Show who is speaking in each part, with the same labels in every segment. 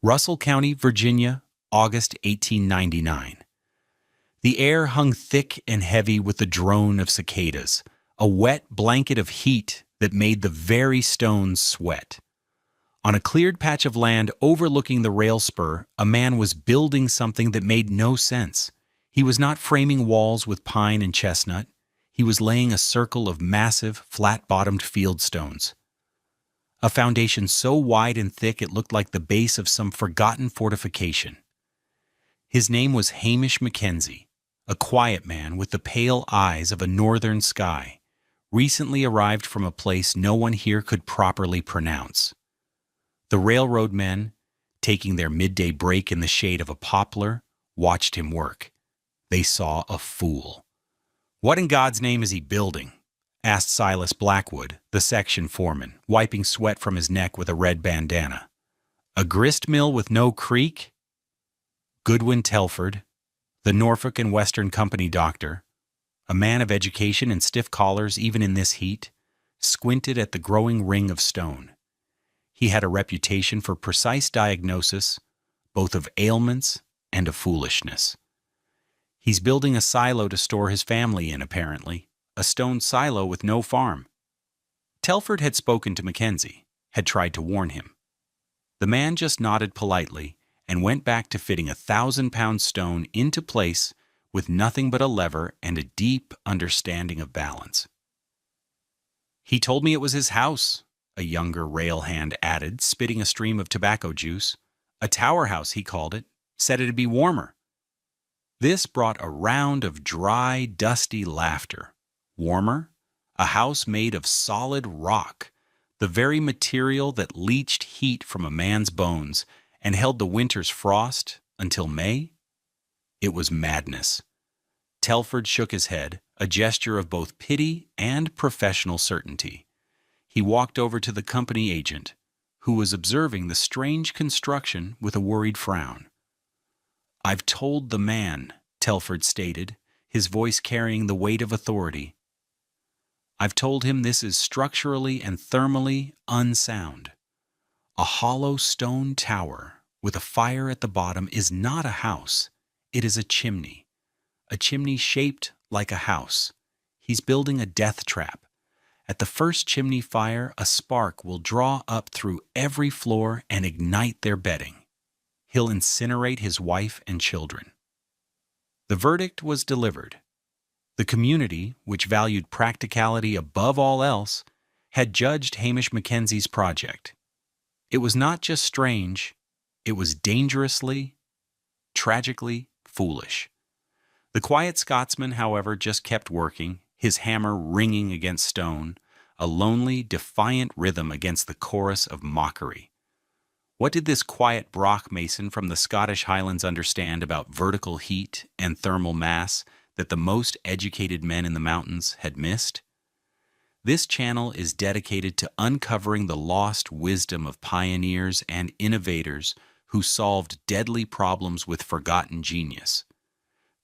Speaker 1: Russell County, Virginia, August 1899. The air hung thick and heavy with the drone of cicadas, a wet blanket of heat that made the very stones sweat. On a cleared patch of land overlooking the rail spur, a man was building something that made no sense. He was not framing walls with pine and chestnut. He was laying a circle of massive, flat-bottomed field stones. A foundation so wide and thick it looked like the base of some forgotten fortification. His name was Hamish Mackenzie, a quiet man with the pale eyes of a northern sky, recently arrived from a place no one here could properly pronounce. The railroad men, taking their midday break in the shade of a poplar, watched him work. They saw a fool. "What in God's name is he building?" asked Silas Blackwood, the section foreman, wiping sweat from his neck with a red bandana. "A grist mill with no creek?" Goodwin Telford, the Norfolk and Western Company doctor, a man of education and stiff collars even in this heat, squinted at the growing ring of stone. He had a reputation for precise diagnosis, both of ailments and of foolishness. "He's building a silo to store his family in, apparently. A stone silo with no farm." Telford had spoken to Mackenzie, had tried to warn him. The man just nodded politely and went back to fitting a 1,000-pound stone into place with nothing but a lever and a deep understanding of balance. "He told me it was his house," a younger rail hand added, spitting a stream of tobacco juice. "A tower house, he called it. Said it'd be warmer." This brought a round of dry, dusty laughter. Warmer? A house made of solid rock, the very material that leached heat from a man's bones and held the winter's frost until May? It was madness. Telford shook his head, a gesture of both pity and professional certainty. He walked over to the company agent, who was observing the strange construction with a worried frown. "I've told the man," Telford stated, his voice carrying the weight of authority. "I've told him this is structurally and thermally unsound. A hollow stone tower with a fire at the bottom is not a house. It is a chimney shaped like a house. He's building a death trap. At the first chimney fire, a spark will draw up through every floor and ignite their bedding. He'll incinerate his wife and children." The verdict was delivered. The community, which valued practicality above all else, had judged Hamish Mackenzie's project. It was not just strange, it was dangerously, tragically foolish. The quiet Scotsman, however, just kept working, his hammer ringing against stone, a lonely, defiant rhythm against the chorus of mockery. What did this quiet Brock mason from the Scottish Highlands understand about vertical heat and thermal mass that the most educated men in the mountains had missed? This channel is dedicated to uncovering the lost wisdom of pioneers and innovators who solved deadly problems with forgotten genius.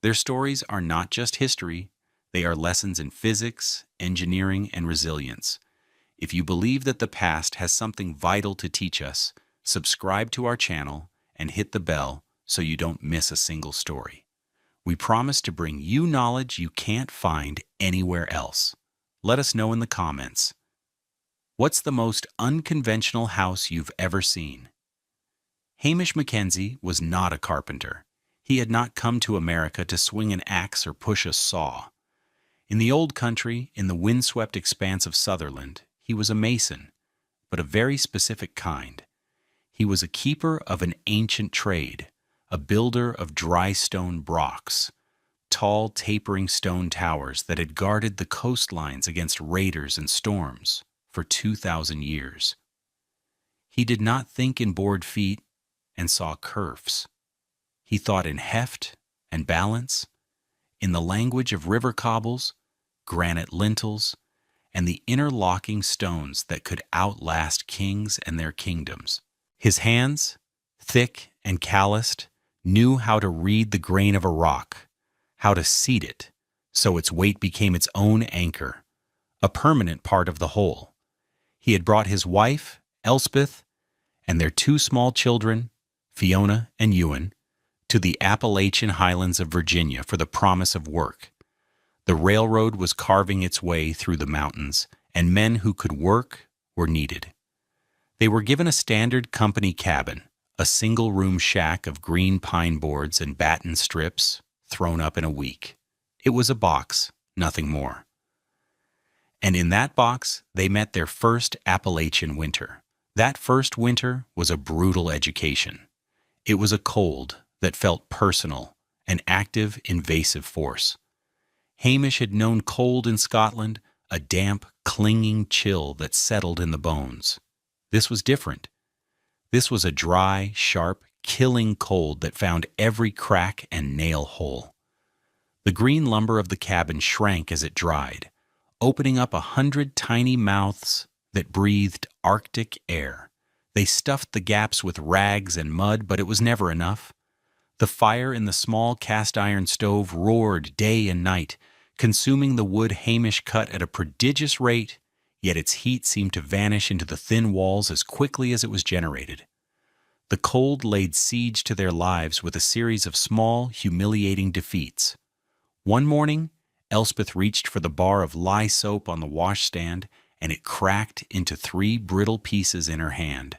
Speaker 1: Their stories are not just history, they are lessons in physics, engineering, and resilience. If you believe that the past has something vital to teach us, subscribe to our channel and hit the bell so you don't miss a single story. We promise to bring you knowledge you can't find anywhere else. Let us know in the comments. What's the most unconventional house you've ever seen? Hamish Mackenzie was not a carpenter. He had not come to America to swing an axe or push a saw. In the old country, in the windswept expanse of Sutherland, he was a mason, but a very specific kind. He was a keeper of an ancient trade, a builder of dry stone brocks, tall, tapering stone towers that had guarded the coastlines against raiders and storms for 2,000 years. He did not think in board feet and saw curves. He thought in heft and balance, in the language of river cobbles, granite lintels, and the interlocking stones that could outlast kings and their kingdoms. His hands, thick and calloused, knew how to read the grain of a rock, how to seat it so its weight became its own anchor, a permanent part of the whole. He had brought his wife, Elspeth, and their 2 small children, Fiona and Ewan, to the Appalachian Highlands of Virginia for the promise of work. The railroad was carving its way through the mountains, and men who could work were needed. They were given a standard company cabin, a single-room shack of green pine boards and batten strips, thrown up in a week. It was a box, nothing more. And in that box, they met their first Appalachian winter. That first winter was a brutal education. It was a cold that felt personal, an active, invasive force. Hamish had known cold in Scotland, a damp, clinging chill that settled in the bones. This was different. This was a dry, sharp, killing cold that found every crack and nail hole. The green lumber of the cabin shrank as it dried, opening up 100 tiny mouths that breathed Arctic air. They stuffed the gaps with rags and mud, but it was never enough. The fire in the small cast-iron stove roared day and night, consuming the wood Hamish cut at a prodigious rate, yet its heat seemed to vanish into the thin walls as quickly as it was generated. The cold laid siege to their lives with a series of small, humiliating defeats. One morning, Elspeth reached for the bar of lye soap on the washstand, and it cracked into 3 brittle pieces in her hand.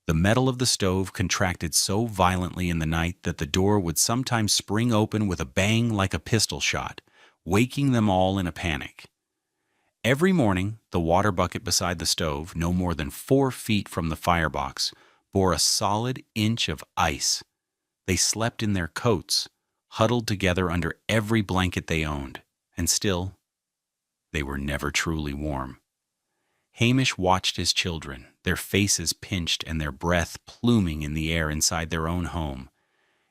Speaker 1: The metal of the stove contracted so violently in the night that the door would sometimes spring open with a bang like a pistol shot, waking them all in a panic. Every morning, the water bucket beside the stove, no more than 4 feet from the firebox, bore a solid inch of ice. They slept in their coats, huddled together under every blanket they owned, and still, they were never truly warm. Hamish watched his children, their faces pinched and their breath pluming in the air inside their own home,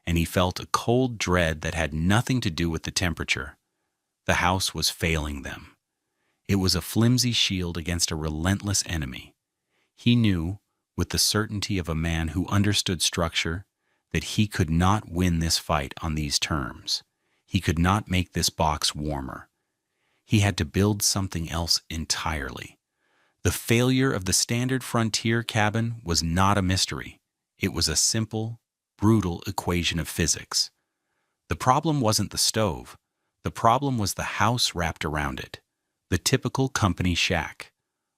Speaker 1: and he felt a cold dread that had nothing to do with the temperature. The house was failing them. It was a flimsy shield against a relentless enemy. He knew, with the certainty of a man who understood structure, that he could not win this fight on these terms. He could not make this box warmer. He had to build something else entirely. The failure of the standard frontier cabin was not a mystery. It was a simple, brutal equation of physics. The problem wasn't the stove. The problem was the house wrapped around it, the typical company shack,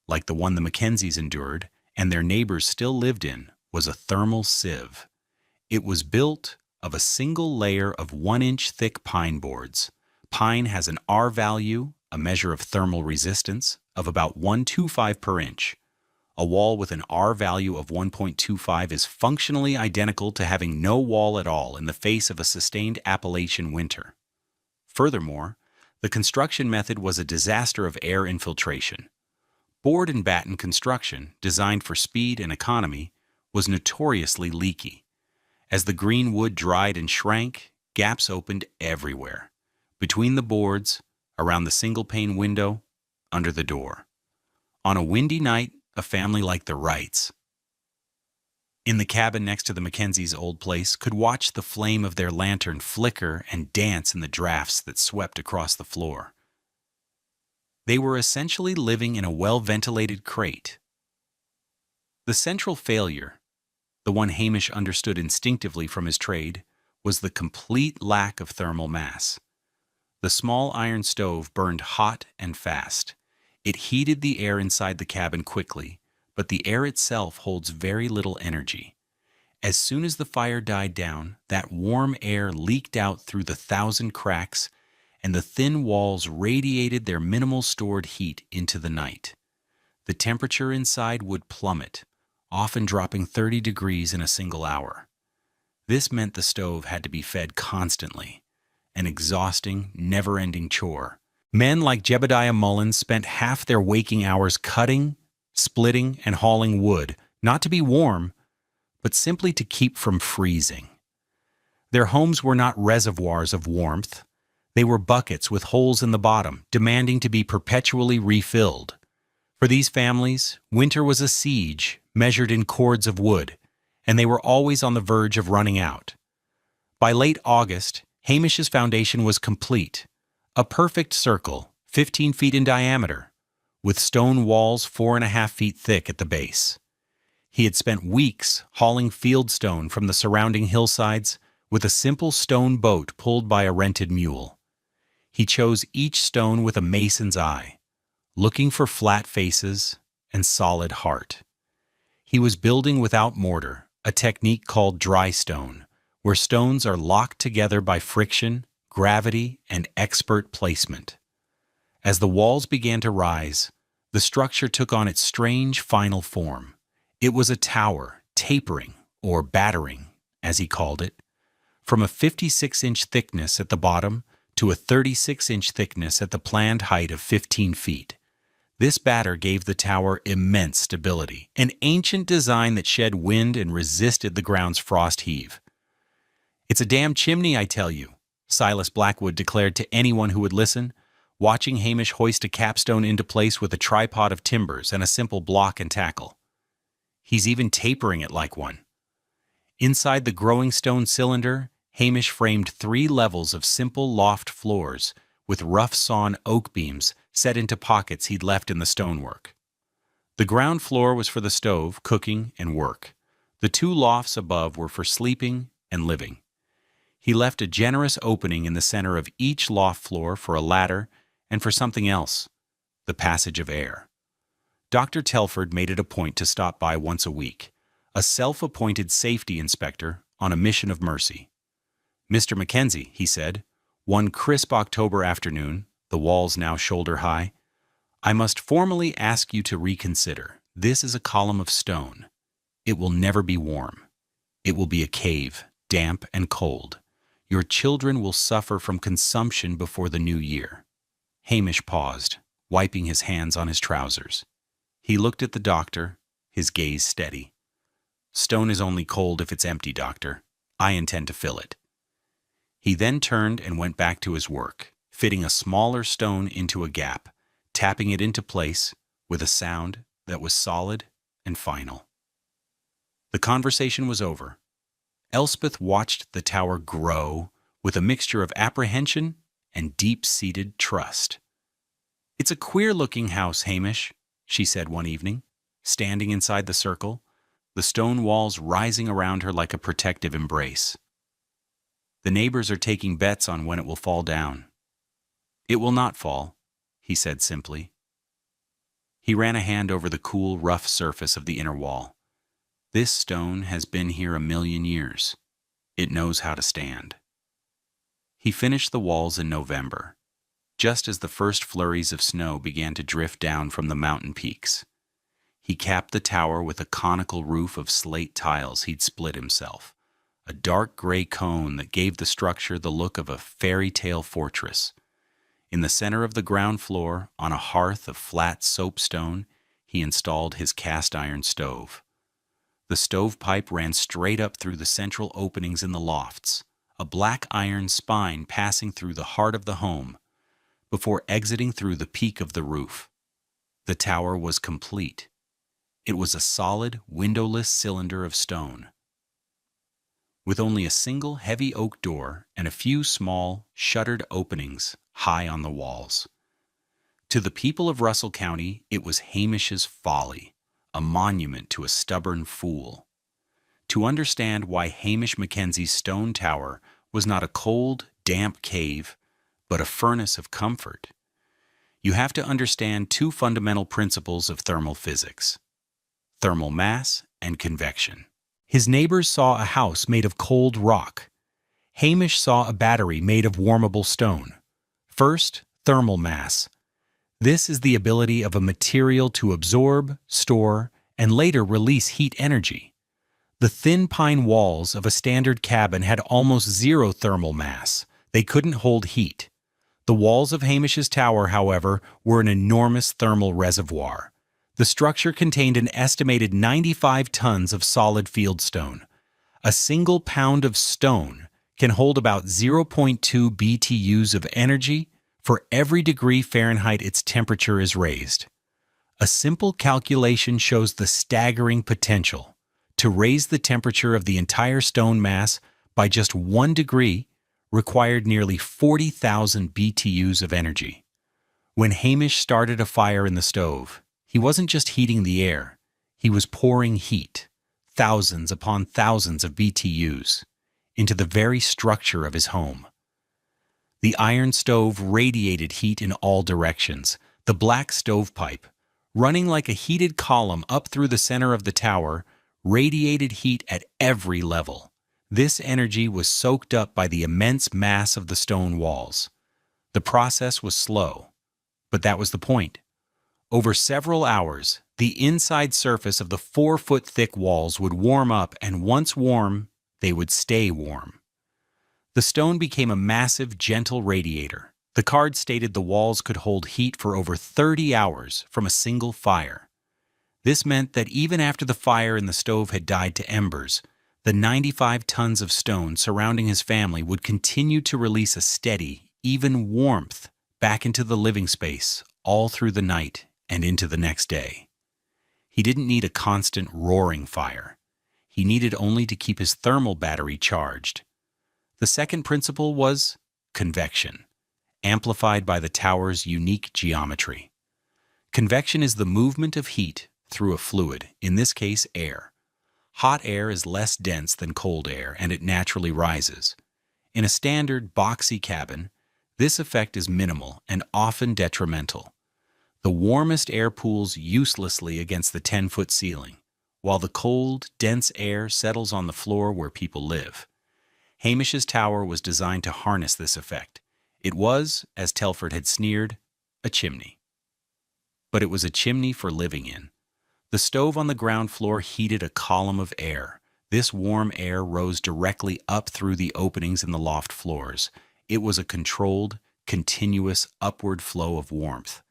Speaker 1: like the one the Mackenzies endured and their neighbors still lived in, was a thermal sieve. It was built of a single layer of 1-inch thick pine boards. Pine has an R value, a measure of thermal resistance, of about 125 per inch. A wall with an R value of 1.25 is functionally identical to having no wall at all in the face of a sustained Appalachian winter. Furthermore, the construction method was a disaster of air infiltration. Board and batten construction, designed for speed and economy, was notoriously leaky. As the green wood dried and shrank, gaps opened everywhere. Between the boards, around the single-pane window, under the door. On a windy night, a family like the Wrights, in the cabin next to the Mackenzies' old place, could watch the flame of their lantern flicker and dance in the drafts that swept across the floor. They were essentially living in a well-ventilated crate. The central failure, the one Hamish understood instinctively from his trade, was the complete lack of thermal mass. The small iron stove burned hot and fast. It heated the air inside the cabin quickly, but the air itself holds very little energy. As soon as the fire died down, that warm air leaked out through the 1,000 cracks, and the thin walls radiated their minimal stored heat into the night. The temperature inside would plummet, often dropping 30 degrees in a single hour. This meant the stove had to be fed constantly, an exhausting, never-ending chore. Men like Jebediah Mullins spent half their waking hours cutting, splitting, and hauling wood, not to be warm, but simply to keep from freezing. Their homes were not reservoirs of warmth. They were buckets with holes in the bottom, demanding to be perpetually refilled. For these families, winter was a siege measured in cords of wood, and they were always on the verge of running out. By late August, Hamish's foundation was complete, a perfect circle, 15 feet in diameter, with stone walls 4.5 feet thick at the base. He had spent weeks hauling fieldstone from the surrounding hillsides with a simple stone boat pulled by a rented mule. He chose each stone with a mason's eye, looking for flat faces and solid heart. He was building without mortar, a technique called dry stone, where stones are locked together by friction, gravity, and expert placement. As the walls began to rise, the structure took on its strange final form. It was a tower, tapering, or battering, as he called it, from a 56-inch thickness at the bottom to a 36-inch thickness at the planned height of 15 feet. This batter gave the tower immense stability, an ancient design that shed wind and resisted the ground's frost heave. "It's a damn chimney, I tell you," Silas Blackwood declared to anyone who would listen, watching Hamish hoist a capstone into place with a tripod of timbers and a simple block and tackle. "He's even tapering it like one." Inside the growing stone cylinder, Hamish framed 3 levels of simple loft floors with rough-sawn oak beams set into pockets he'd left in the stonework. The ground floor was for the stove, cooking, and work. The 2 lofts above were for sleeping and living. He left a generous opening in the center of each loft floor for a ladder and for something else, the passage of air. Dr. Telford made it a point to stop by once a week, a self-appointed safety inspector on a mission of mercy. "Mr. Mackenzie," he said, one crisp October afternoon, the walls now shoulder-high, "I must formally ask you to reconsider. This is a column of stone. It will never be warm. It will be a cave, damp and cold. Your children will suffer from consumption before the new year." Hamish paused, wiping his hands on his trousers. He looked at the doctor, his gaze steady. "Stone is only cold if it's empty, doctor. I intend to fill it." He then turned and went back to his work, fitting a smaller stone into a gap, tapping it into place with a sound that was solid and final. The conversation was over. Elspeth watched the tower grow with a mixture of apprehension and deep-seated trust. "It's a queer-looking house, Hamish," she said one evening, standing inside the circle, the stone walls rising around her like a protective embrace. "The neighbors are taking bets on when it will fall down." "It will not fall," he said simply. He ran a hand over the cool, rough surface of the inner wall. "This stone has been here 1,000,000 years. It knows how to stand." He finished the walls in November, just as the first flurries of snow began to drift down from the mountain peaks. He capped the tower with a conical roof of slate tiles he'd split himself, a dark gray cone that gave the structure the look of a fairy tale fortress. In the center of the ground floor, on a hearth of flat soapstone, he installed his cast-iron stove. The stovepipe ran straight up through the central openings in the lofts, a black iron spine passing through the heart of the home, before exiting through the peak of the roof. The tower was complete. It was a solid, windowless cylinder of stone, with only a single heavy oak door and a few small, shuttered openings high on the walls. To the people of Russell County, it was Hamish's folly, a monument to a stubborn fool. To understand why Hamish Mackenzie's stone tower was not a cold, damp cave, but a furnace of comfort, you have to understand 2 fundamental principles of thermal physics: thermal mass and convection. His neighbors saw a house made of cold rock. Hamish saw a battery made of warmable stone. First, thermal mass. This is the ability of a material to absorb, store, and later release heat energy. The thin pine walls of a standard cabin had almost 0 thermal mass. They couldn't hold heat. The walls of Hamish's tower, however, were an enormous thermal reservoir. The structure contained an estimated 95 tons of solid fieldstone. A single pound of stone can hold about 0.2 BTUs of energy for every degree Fahrenheit its temperature is raised. A simple calculation shows the staggering potential. To raise the temperature of the entire stone mass by just 1 degree required nearly 40,000 BTUs of energy. When Hamish started a fire in the stove, he wasn't just heating the air, He was pouring heat, thousands upon thousands of BTUs, into the very structure of his home. The iron stove radiated heat in all directions. The black stovepipe, running like a heated column up through the center of the tower, radiated heat at every level. This energy was soaked up by the immense mass of the stone walls. The process was slow, but that was the point. Over several hours, the inside surface of the 4-foot-thick walls would warm up, and once warm, they would stay warm. The stone became a massive, gentle radiator. The card stated the walls could hold heat for over 30 hours from a single fire. This meant that even after the fire in the stove had died to embers, the 95 tons of stone surrounding his family would continue to release a steady, even warmth back into the living space all through the night and into the next day. He didn't need a constant roaring fire. He needed only to keep his thermal battery charged. The second principle was convection, amplified by the tower's unique geometry. Convection is the movement of heat through a fluid, in this case air. Hot air is less dense than cold air, and it naturally rises. In a standard, boxy cabin, this effect is minimal and often detrimental. The warmest air pools uselessly against the 10-foot ceiling, while the cold, dense air settles on the floor where people live. Hamish's tower was designed to harness this effect. It was, as Telford had sneered, a chimney. But it was a chimney for living in. The stove on the ground floor heated a column of air. This warm air rose directly up through the openings in the loft floors. It was a controlled, continuous upward flow of warmth.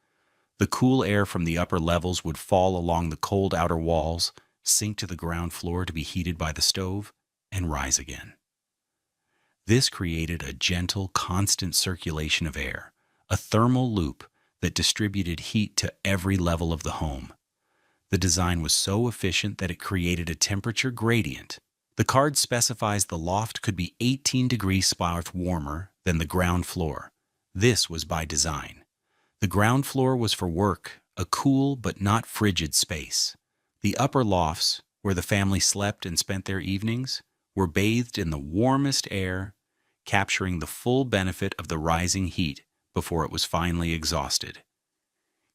Speaker 1: The cool air from the upper levels would fall along the cold outer walls, sink to the ground floor to be heated by the stove, and rise again. This created a gentle, constant circulation of air, a thermal loop that distributed heat to every level of the home. The design was so efficient that it created a temperature gradient. The card specifies the loft could be 18 degrees Celsius warmer than the ground floor. This was by design. The ground floor was for work, a cool but not frigid space. The upper lofts, where the family slept and spent their evenings, were bathed in the warmest air, capturing the full benefit of the rising heat before it was finally exhausted.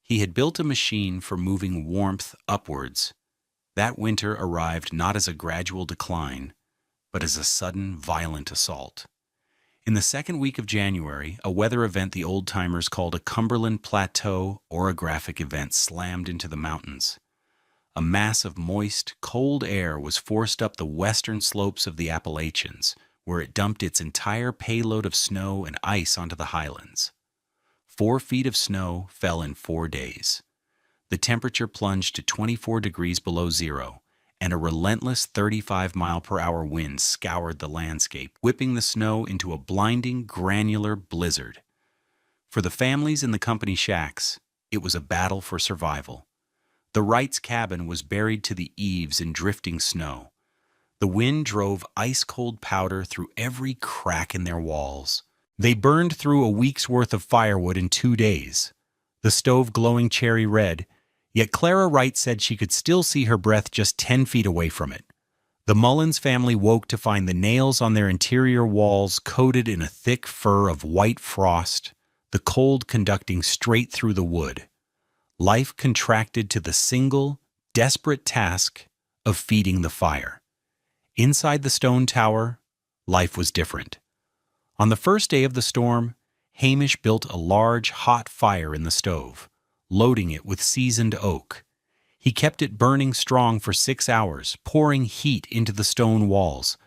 Speaker 1: He had built a machine for moving warmth upwards. That winter arrived not as a gradual decline, but as a sudden, violent assault. In the second week of January, a weather event the old-timers called a Cumberland Plateau orographic event slammed into the mountains. A mass of moist, cold air was forced up the western slopes of the Appalachians, where it dumped its entire payload of snow and ice onto the highlands. 4 feet of snow fell in 4 days. The temperature plunged to 24 degrees below zero, and a relentless 35-mile-per-hour wind scoured the landscape, whipping the snow into a blinding, granular blizzard. For the families in the company shacks, it was a battle for survival. The Wrights' cabin was buried to the eaves in drifting snow. The wind drove ice-cold powder through every crack in their walls. They burned through a week's worth of firewood in 2 days, the stove glowing cherry red, yet Clara Wright said she could still see her breath just 10 feet away from it. The Mullins family woke to find the nails on their interior walls coated in a thick fur of white frost, the cold conducting straight through the wood. Life contracted to the single, desperate task of feeding the fire. Inside the stone tower, life was different. On the first day of the storm, Hamish built a large, hot fire in the stove, loading it with seasoned oak. He kept it burning strong for 6 hours, pouring heat into the stone walls.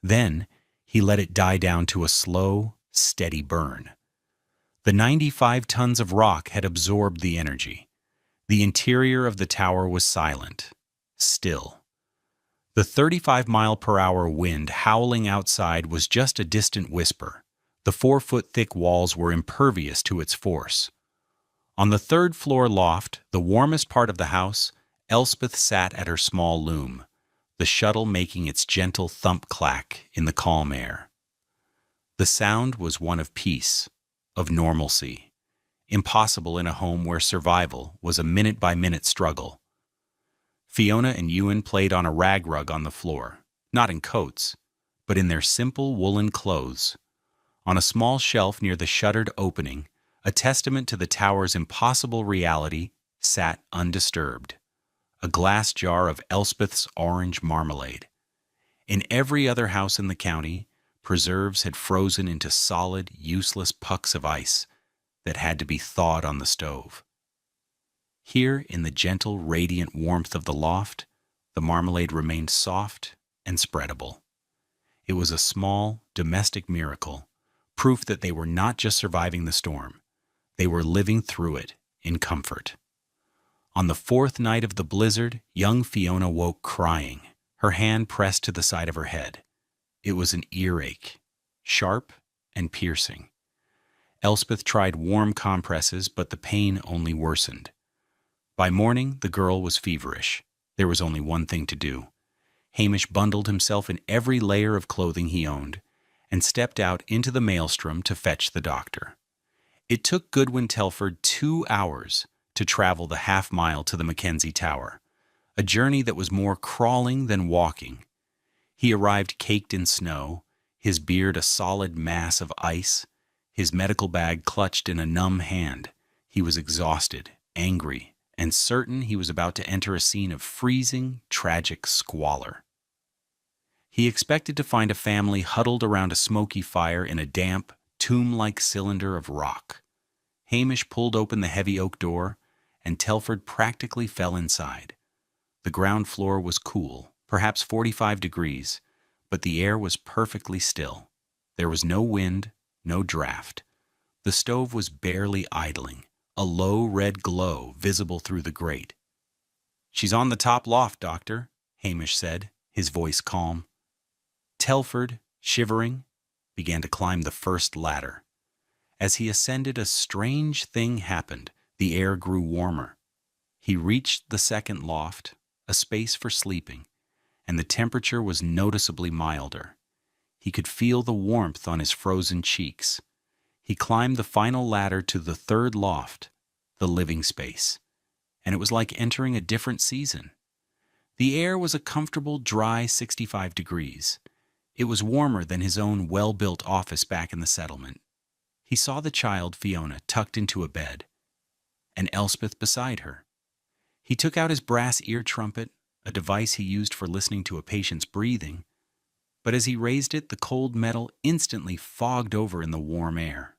Speaker 1: Then he let it die down to a slow, steady burn. The 95 tons of rock had absorbed the energy. The interior of the tower was silent, still. The 35-mile-per-hour wind howling outside was just a distant whisper. The 4-foot-thick walls were impervious to its force. On the third-floor loft, the warmest part of the house, Elspeth sat at her small loom, the shuttle making its gentle thump-clack in the calm air. The sound was one of peace, of normalcy, impossible in a home where survival was a minute-by-minute struggle. Fiona and Ewan played on a rag rug on the floor, not in coats, but in their simple woolen clothes. On a small shelf near the shuttered opening, a testament to the tower's impossible reality, sat undisturbed a glass jar of Elspeth's orange marmalade. In every other house in the county, preserves had frozen into solid, useless pucks of ice that had to be thawed on the stove. Here, in the gentle, radiant warmth of the loft, the marmalade remained soft and spreadable. It was a small, domestic miracle, proof that they were not just surviving the storm, they were living through it in comfort. On the fourth night of the blizzard, young Fiona woke crying, her hand pressed to the side of her head. It was an earache, sharp and piercing. Elspeth tried warm compresses, but the pain only worsened. By morning, the girl was feverish. There was only one thing to do. Hamish bundled himself in every layer of clothing he owned and stepped out into the maelstrom to fetch the doctor. It took Goodwin Telford 2 hours to travel the half-mile to the Mackenzie Tower, a journey that was more crawling than walking. He arrived caked in snow, his beard a solid mass of ice, his medical bag clutched in a numb hand. He was exhausted, angry, and certain he was about to enter a scene of freezing, tragic squalor. He expected to find a family huddled around a smoky fire in a damp, tomb-like cylinder of rock. Hamish pulled open the heavy oak door, and Telford practically fell inside. The ground floor was cool, perhaps 45 degrees, but the air was perfectly still. There was no wind, no draft. The stove was barely idling, a low red glow visible through the grate. "She's on the top loft, Doctor," Hamish said, his voice calm. Telford, shivering, began to climb the first ladder. As he ascended, a strange thing happened. The air grew warmer. He reached the second loft, a space for sleeping, and the temperature was noticeably milder. He could feel the warmth on his frozen cheeks. He climbed the final ladder to the third loft, the living space, and it was like entering a different season. The air was a comfortable, dry 65 degrees. It was warmer than his own well-built office back in the settlement. He saw the child, Fiona, tucked into a bed, and Elspeth beside her. He took out his brass ear trumpet, a device he used for listening to a patient's breathing, but as he raised it, the cold metal instantly fogged over in the warm air.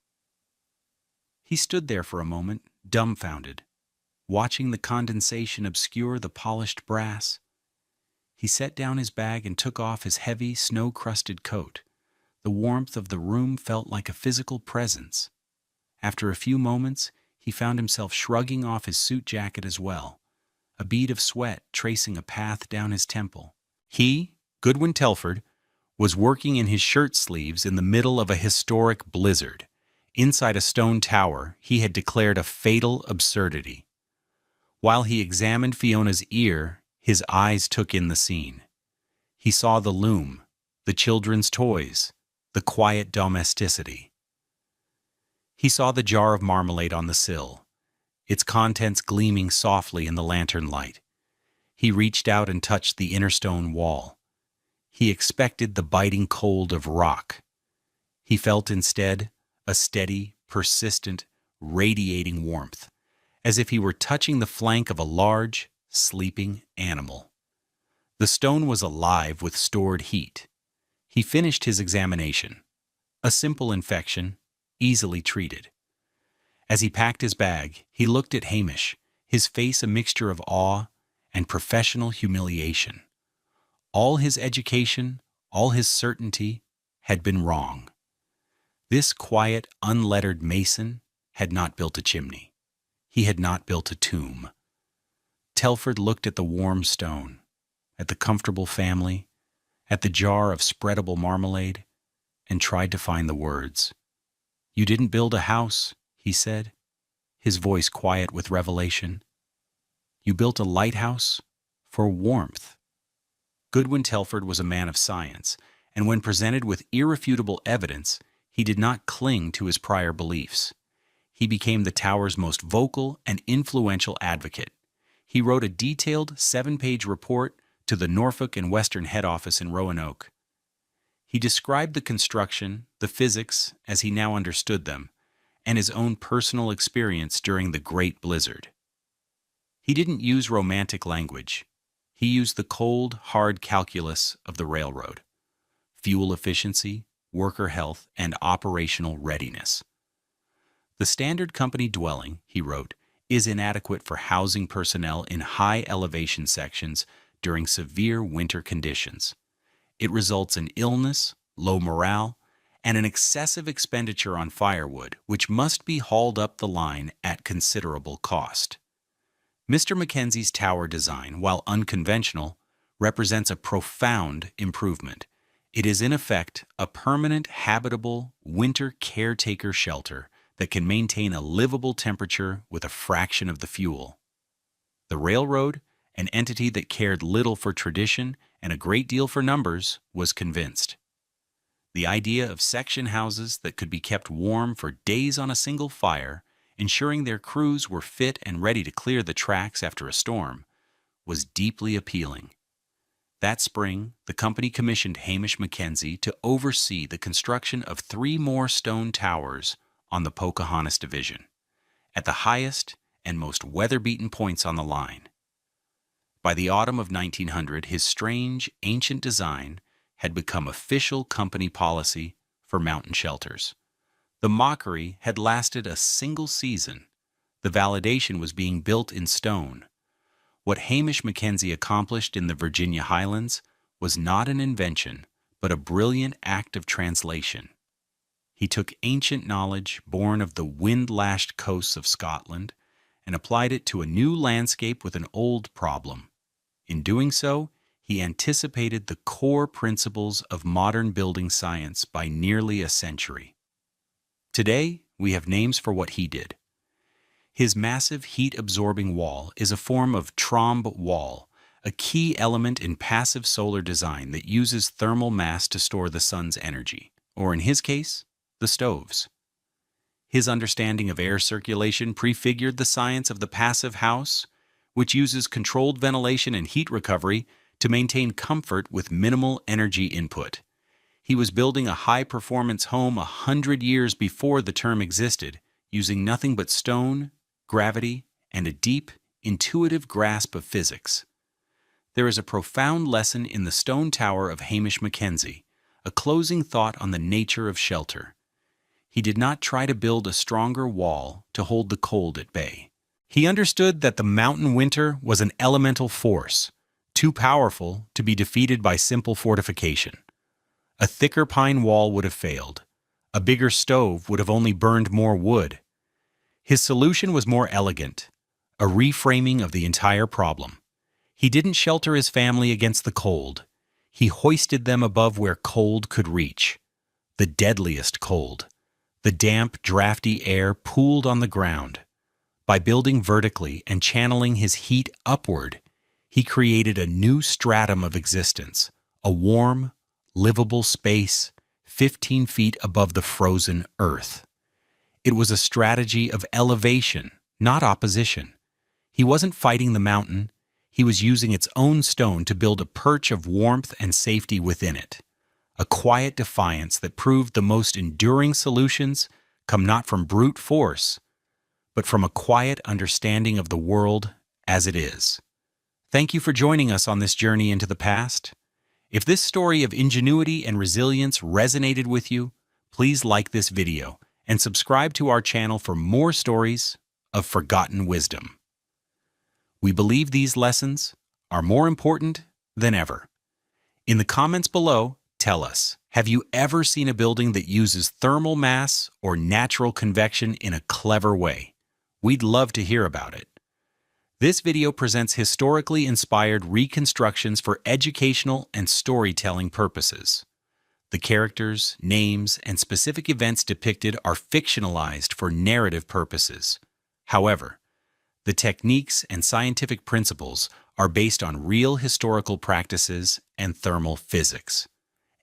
Speaker 1: He stood there for a moment, dumbfounded, watching the condensation obscure the polished brass. He set down his bag and took off his heavy, snow-crusted coat. The warmth of the room felt like a physical presence. After a few moments, he found himself shrugging off his suit jacket as well, a bead of sweat tracing a path down his temple. He, Goodwin Telford, was working in his shirt sleeves in the middle of a historic blizzard. Inside a stone tower he had declared a fatal absurdity. While he examined Fiona's ear, his eyes took in the scene. He saw the loom, the children's toys, the quiet domesticity. He saw the jar of marmalade on the sill, its contents gleaming softly in the lantern light. He reached out and touched the inner stone wall. He expected the biting cold of rock. He felt instead a steady, persistent, radiating warmth, as if he were touching the flank of a large, sleeping animal. The stone was alive with stored heat. He finished his examination. A simple infection, easily treated. As he packed his bag, he looked at Hamish, his face a mixture of awe and professional humiliation. All his education, all his certainty, had been wrong. This quiet, unlettered mason had not built a chimney. He had not built a tomb. Telford looked at the warm stone, at the comfortable family, at the jar of spreadable marmalade, and tried to find the words. "You didn't build a house," he said, his voice quiet with revelation. "You built a lighthouse for warmth." Goodwin Telford was a man of science, and when presented with irrefutable evidence, he did not cling to his prior beliefs. He became the tower's most vocal and influential advocate. he wrote a detailed 7-page report to the Norfolk and Western head office in Roanoke. He described the construction, the physics as he now understood them, and his own personal experience during the Great Blizzard. He didn't use romantic language. He used the cold, hard calculus of the railroad: fuel efficiency, worker health, and operational readiness. The standard company dwelling, he wrote, is inadequate for housing personnel in high elevation sections during severe winter conditions. It results in illness, low morale, and an excessive expenditure on firewood, which must be hauled up the line at considerable cost. Mr. Mackenzie's tower design, while unconventional, represents a profound improvement. It is in effect a permanent, habitable, winter caretaker shelter that can maintain a livable temperature with a fraction of the fuel. The railroad, an entity that cared little for tradition and a great deal for numbers, was convinced. The idea of section houses that could be kept warm for days on a single fire, ensuring their crews were fit and ready to clear the tracks after a storm, was deeply appealing. That spring, the company commissioned Hamish Mackenzie to oversee the construction of 3 more stone towers on the Pocahontas Division, at the highest and most weather-beaten points on the line. By the autumn of 1900, his strange, ancient design had become official company policy for mountain shelters. The mockery had lasted a single season. The validation was being built in stone. What Hamish Mackenzie accomplished in the Virginia Highlands was not an invention, but a brilliant act of translation. He took ancient knowledge born of the wind-lashed coasts of Scotland and applied it to a new landscape with an old problem. In doing so, he anticipated the core principles of modern building science by nearly a century. Today, we have names for what he did. His massive heat-absorbing wall is a form of trombe wall, a key element in passive solar design that uses thermal mass to store the sun's energy, or in his case, the stoves. His understanding of air circulation prefigured the science of the passive house, which uses controlled ventilation and heat recovery to maintain comfort with minimal energy input. He was building a high-performance home 100 years before the term existed, using nothing but stone, gravity, and a deep, intuitive grasp of physics. There is a profound lesson in the stone tower of Hamish Mackenzie, a closing thought on the nature of shelter. He did not try to build a stronger wall to hold the cold at bay. He understood that the mountain winter was an elemental force, too powerful to be defeated by simple fortification. A thicker pine wall would have failed. A bigger stove would have only burned more wood. His solution was more elegant, a reframing of the entire problem. He didn't shelter his family against the cold. He hoisted them above where cold could reach. The deadliest cold. The damp, drafty air pooled on the ground. By building vertically and channeling his heat upward, he created a new stratum of existence, a warm, livable space 15 feet above the frozen earth. It was a strategy of elevation, not opposition. He wasn't fighting the mountain. He was using its own stone to build a perch of warmth and safety within it. A quiet defiance that proved the most enduring solutions come not from brute force, but from a quiet understanding of the world as it is. Thank you for joining us on this journey into the past. If this story of ingenuity and resilience resonated with you, please like this video and subscribe to our channel for more stories of forgotten wisdom. We believe these lessons are more important than ever. In the comments below, tell us, have you ever seen a building that uses thermal mass or natural convection in a clever way? We'd love to hear about it. This video presents historically inspired reconstructions for educational and storytelling purposes. The characters, names, and specific events depicted are fictionalized for narrative purposes. However, the techniques and scientific principles are based on real historical practices and thermal physics.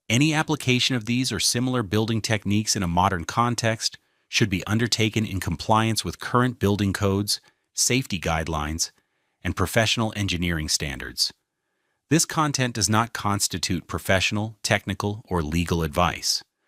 Speaker 1: Any application of these or similar building techniques in a modern context should be undertaken in compliance with current building codes, safety guidelines, and professional engineering standards. This content does not constitute professional, technical, or legal advice.